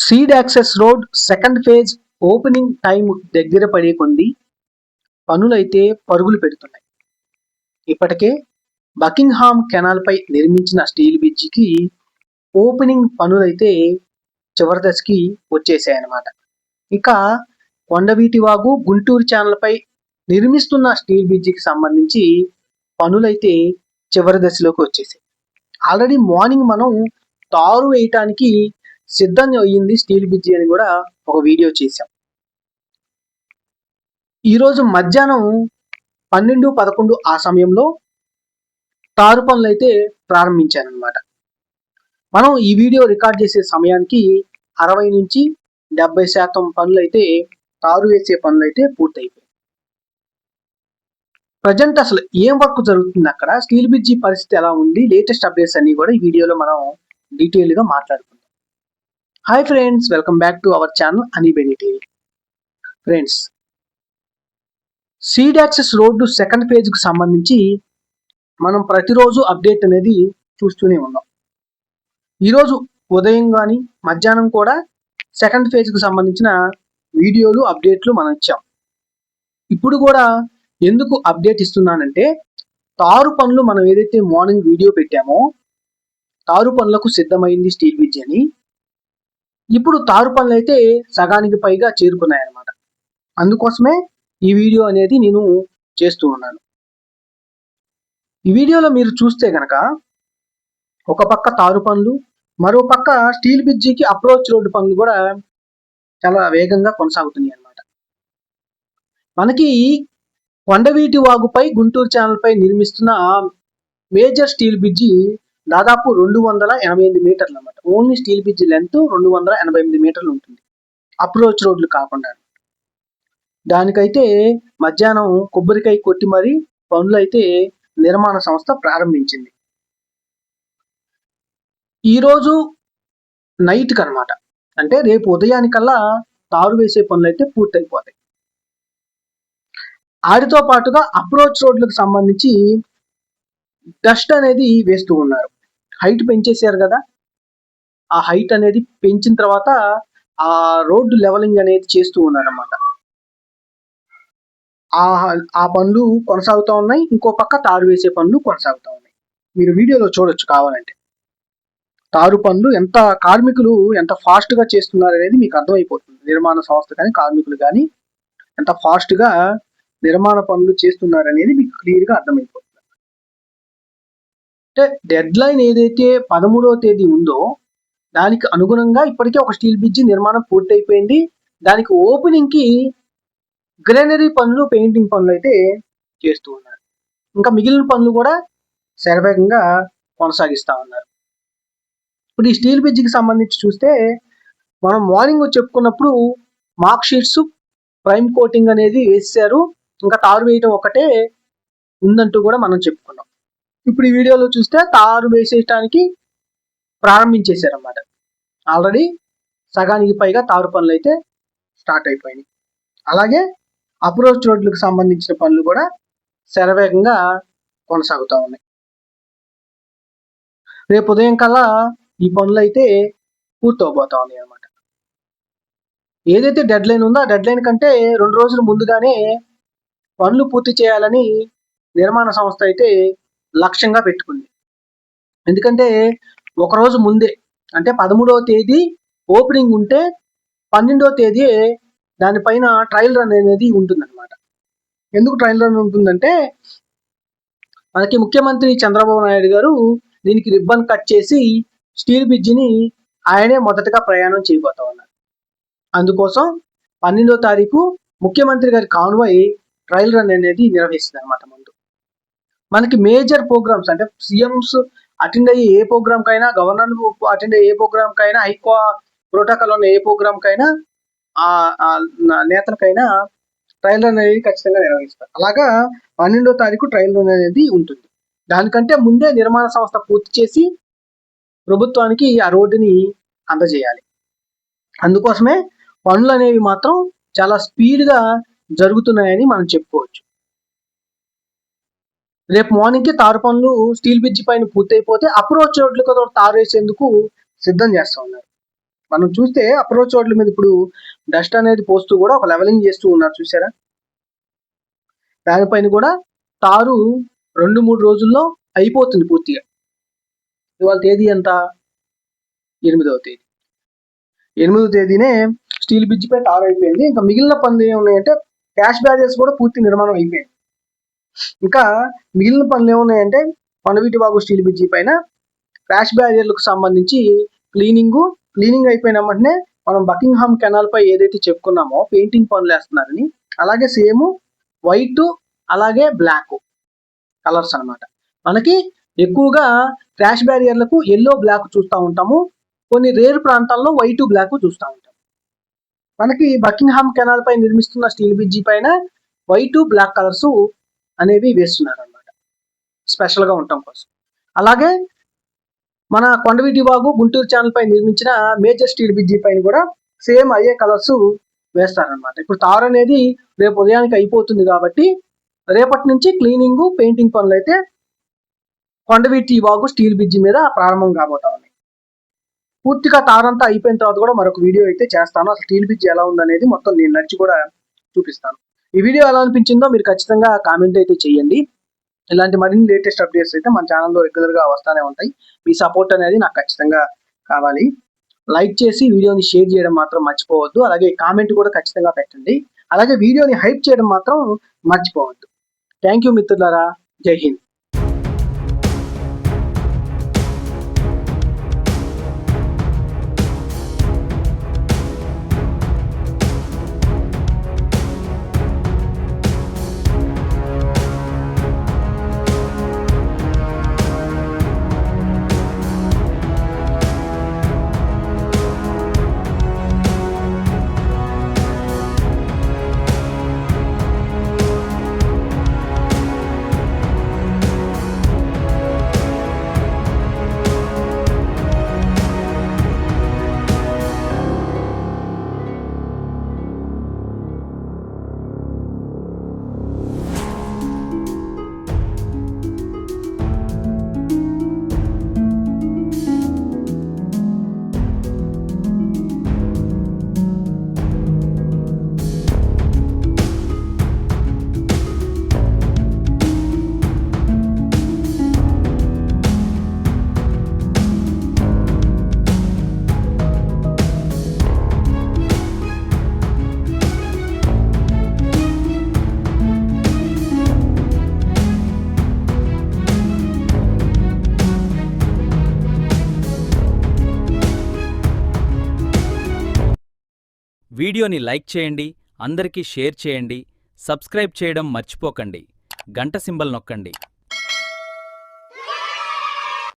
Seed access road second phase opening time దగ్గర పడే కొంది పనులైతే పరుగులు పెడుతున్నాయి. ఇప్పటికే బకింగ్హామ్ కెనాల్ పై నిర్మించిన స్టీల్ బ్రిడ్జికి ఓపెనింగ్ పనులైతే చివరి దశకి వచ్చేసాయన్నమాట. ఇక కొండవీటి వాగు గుంటూరు ఛానల్ పై నిర్మిస్తున్న స్టీల్ బ్రిడ్జికి సంబంధించి పనులైతే చివరి దశలోకి వచ్చేసాయి. ఆల్రెడీ మార్నింగ్ మనం తారు వేయటానికి సిద్ధం అయ్యింది స్టీల్ బ్రిడ్జి అని కూడా ఒక వీడియో చేశాం. ఈరోజు మధ్యాహ్నం 12-11 ఆ సమయంలో తారు పనులు అయితే ప్రారంభించారనమాట. మనం ఈ వీడియో రికార్డ్ చేసే సమయానికి 60-70% పనులు అయితే తారు వేసే పనులు అయితే పూర్తయిపోయాయి. ప్రజెంట్ అసలు ఏం వర్క్ జరుగుతుంది అక్కడ, స్టీల్ బ్రిడ్జి పరిస్థితి ఎలా ఉంది, లేటెస్ట్ అప్డేట్స్ అన్ని కూడా ఈ వీడియోలో మనం డీటెయిల్ గా మాట్లాడుకుందాం. Hi friends, welcome back to our channel Anibeni TV. Friends, seed access road second phase కు సంబంధించి మనం ప్రతిరోజు అప్డేట్ అనేది చూస్తూనే ఉన్నాం. ఈరోజు ఉదయం కానీ మధ్యాహ్నం కూడా సెకండ్ ఫేజ్ కు సంబంధించిన వీడియోలు అప్డేట్లు మనం ఇచ్చాం. ఇప్పుడు కూడా ఎందుకు అప్డేట్ ఇస్తున్నానంటే, తారు పనులు మనం ఏదైతే మార్నింగ్ వీడియో పెట్టామో తారు పనులకు సిద్ధమైంది స్టీల్ బ్రిడ్జ్ అని, ఇప్పుడు తారు పనులు అయితే సగానికి పైగా చేరుకున్నాయన్నమాట. అందుకోసమే ఈ వీడియో అనేది నేను చేస్తూ ఉన్నాను. ఈ వీడియోలో మీరు చూస్తే కనుక ఒక పక్క తారు పనులు, మరో పక్క స్టీల్ బ్రిడ్జికి అప్రోచ్ రోడ్డు పనులు కూడా చాలా వేగంగా కొనసాగుతున్నాయి అన్నమాట. మనకి కొండవీటి వాగుపై గుంటూరు ఛానల్ పై నిర్మిస్తున్న మేజర్ స్టీల్ బ్రిడ్జి దాదాపు 288 మీటర్లు అన్నమాట. ఓన్లీ స్టీల్ బ్రిడ్జి లెంత్ 288 మీటర్లు ఉంటుంది, అప్రోచ్ రోడ్లు కాకుండా. దానికైతే మధ్యాహ్నం కొబ్బరికాయ కొట్టి మరీ పనులు అయితే నిర్మాణ సంస్థ ప్రారంభించింది. ఈరోజు నైట్కి అనమాట, అంటే రేపు ఉదయానికల్లా తారు వేసే పనులు అయితే పూర్తయిపోతాయి. వాటితో పాటుగా అప్రోచ్ రోడ్లకు సంబంధించి డస్ట్ అనేది వేస్తూ ఉన్నారు. హైట్ పెంచేశారు కదా, ఆ హైట్ అనేది పెంచిన తర్వాత ఆ రోడ్డు లెవెలింగ్ అనేది చేస్తూ ఉన్నారన్నమాట. ఆ పనులు కొనసాగుతూ ఉన్నాయి. ఇంకో పక్క తారు వేసే పనులు కొనసాగుతూ ఉన్నాయి. మీరు వీడియోలో చూడొచ్చు కావాలంటే. తారు పనులు ఎంత కార్మికులు ఎంత ఫాస్ట్ గా చేస్తున్నారు అనేది మీకు అర్థమైపోతుంది. నిర్మాణ సంస్థ కానీ కార్మికులు కానీ ఎంత ఫాస్ట్ గా నిర్మాణ పనులు చేస్తున్నారు అనేది మీకు క్లియర్ గా అర్థమైపోతుంది. అంటే డెడ్ లైన్ ఏదైతే 13వ తేదీ ఉందో దానికి అనుగుణంగా ఇప్పటికే ఒక స్టీల్ బ్రిడ్జి నిర్మాణం పూర్తయిపోయింది. దానికి ఓపెనింగ్ కి గ్రీనరీ పనులు, పెయింటింగ్ పనులు అయితే చేస్తూ ఉన్నారు. ఇంకా మిగిలిన పనులు కూడా శరవేగంగా కొనసాగిస్తూ ఉన్నారు. ఇప్పుడు ఈ స్టీల్ బ్రిడ్జికి సంబంధించి చూస్తే మనం మార్నింగ్ చెప్పుకున్నప్పుడు మార్క్ షీట్స్, ప్రైమ్ కోటింగ్ అనేది వేసారు, ఇంకా తారు వేయటం ఒకటే ఉందంటూ కూడా మనం చెప్పుకున్నాం. ఇప్పుడు ఈ వీడియోలో చూస్తే తారు వేసేయడానికి ప్రారంభించేశారు అన్నమాట. ఆల్రెడీ సగానికి పైగా తారు పనులు అయితే స్టార్ట్ అయిపోయినాయి. అలాగే అప్రోచ్ రోడ్లకు సంబంధించిన పనులు కూడా శరవేగంగా కొనసాగుతూ ఉన్నాయి. రేపు ఉదయం కల్లా ఈ పనులు అయితే పూర్తవబోతా ఉన్నాయి అన్నమాట. ఏదైతే డెడ్ లైన్ ఉందో ఆ డెడ్ లైన్ కంటే 2 రోజుల ముందుగానే పనులు పూర్తి చేయాలని నిర్మాణ సంస్థ అయితే లక్ష్యంగా పెట్టుకుంది. ఎందుకంటే ఒకరోజు ముందే, అంటే 13వ తేదీ ఓపెనింగ్ ఉంటే 12వ తేదీ దానిపైన ట్రయల్ రన్ అనేది ఉంటుందన్నమాట. ఎందుకు ట్రయల్ రన్ ఉంటుందంటే, మనకి ముఖ్యమంత్రి చంద్రబాబు నాయుడు గారు దీనికి రిబ్బన్ కట్ చేసి స్టీల్ బ్రిడ్జిని ఆయనే మొదటగా ప్రయాణం చేయబోతా ఉన్నారు. అందుకోసం 12వ తారీఖు ముఖ్యమంత్రి గారి కాన్వాయ్ ట్రయల్ రన్ అనేది నిర్వహిస్తుంది అనమాట. ముందు మనకి మేజర్ ప్రోగ్రామ్స్, అంటే సీఎంస్ అటెండ్ అయ్యే ఏ ప్రోగ్రామ్ కైనా, గవర్నర్ అటెండ్ అయ్యే ఏ ప్రోగ్రామ్ కైనా, హైకో ప్రోటోకాల్ ఉన్న ఏ ప్రోగ్రామ్ కైనా, నేతలకైనా ట్రయల్ రన్ అనేది ఖచ్చితంగా నిర్వహిస్తారు. అలాగా 12వ తారీఖు ట్రయల్ రన్ అనేది ఉంటుంది. దానికంటే ముందే నిర్మాణ సంస్థ పూర్తి చేసి ప్రభుత్వానికి ఆ రోడ్డుని అందజేయాలి. అందుకోసమే పనులు అనేవి మాత్రం చాలా స్పీడ్గా జరుగుతున్నాయని మనం చెప్పుకోవచ్చు. రేపు మార్నింగ్కి తారు పనులు స్టీల్ బ్రిడ్జి పైన పూర్తయిపోతే అప్రోచ్ రోడ్లు కూడా తారు వేసేందుకు సిద్ధం చేస్తూ ఉన్నారు. మనం చూస్తే అప్రోచ్ రోడ్ల మీద ఇప్పుడు డస్ట్ అనేది పోస్తూ కూడా ఒక లెవెలింగ్ చేస్తూ ఉన్నారు చూసారా. దానిపైన కూడా తారు 2-3 రోజుల్లో అయిపోతుంది పూర్తిగా. ఇవాళ తేదీ ఎంత? 8వ తేదీ. 8వ తేదీనే స్టీల్ బ్రిడ్జ్ పై తారు అయిపోయింది. ఇంకా మిగిలిన పనులు ఏమున్నాయంటే క్యాష్ బ్యారియర్స్ కూడా పూర్తి నిర్మాణం అయిపోయింది. ఇంకా మిగిలిన పనులు ఏమున్నాయంటే కొండవీటివాగు స్టీల్ బ్రిడ్జి పైన క్రాష్ బ్యారియర్లకు సంబంధించి క్లీనింగ్ అయిపోయిన వెంటనే మనం బకింగ్హామ్ కెనాల్ పై ఏదైతే చెప్పుకున్నామో పెయింటింగ్ పనులు వేస్తున్నారని, అలాగే సేమ్ వైట్ అలాగే బ్లాక్ కలర్స్ అన్నమాట. మనకి ఎక్కువగా క్రాష్ బ్యారియర్లకు ఎల్లో బ్లాక్ చూస్తూ ఉంటాము, కొన్ని రేర్ ప్రాంతాల్లో వైట్ బ్లాక్ చూస్తూ ఉంటాం. మనకి బకింగ్హామ్ కెనాల్ పై నిర్మిస్తున్న స్టీల్ బ్రిడ్జి పైన వైట్ బ్లాక్ కలర్స్ అనేవి వేస్తున్నారు అన్నమాట, స్పెషల్గా ఉండటం కోసం. అలాగే మన కొండవీటివాగు గుంటూరు ఛానల్ పై నిర్మించిన మేజర్ స్టీల్ బ్రిడ్జి పైన కూడా సేమ్ అయ్యే కలర్స్ వేస్తారనమాట. ఇప్పుడు తారు అనేది రేపు ఉదయానికి అయిపోతుంది కాబట్టి రేపటి నుంచి క్లీనింగ్ పెయింటింగ్ పనులు అయితే కొండవీటివాగు స్టీల్ బ్రిడ్జి మీద ప్రారంభం కాబోతా ఉన్నాయి. పూర్తిగా తారంతా అయిపోయిన తర్వాత కూడా మరొక వీడియో అయితే చేస్తాను. అసలు స్టీల్ బ్రిడ్జి ఎలా ఉందనేది మొత్తం నేను నడిచి కూడా చూపిస్తాను. ఈ వీడియో ఎలా అనిపించిందో మీరు ఖచ్చితంగా కామెంట్ అయితే చేయండి. ఇలాంటి మరిన్ని లేటెస్ట్ అప్డేట్స్ అయితే మన ఛానల్లో రెగ్యులర్గా వస్తూనే ఉంటాయి. మీ సపోర్ట్ అనేది నాకు ఖచ్చితంగా కావాలి. లైక్ చేసి వీడియోని షేర్ చేయడం మాత్రం మర్చిపోవద్దు. అలాగే కామెంట్ కూడా ఖచ్చితంగా పెట్టండి. అలాగే వీడియోని హైప్ చేయడం మాత్రం మర్చిపోవద్దు. థ్యాంక్ యూ మిత్రులారా. జై హింద్. వీడియోని లైక్ చేయండి, అందరికీ షేర్ చేయండి, సబ్స్క్రైబ్ చేయడం మర్చిపోకండి, గంట సింబల్ నొక్కండి.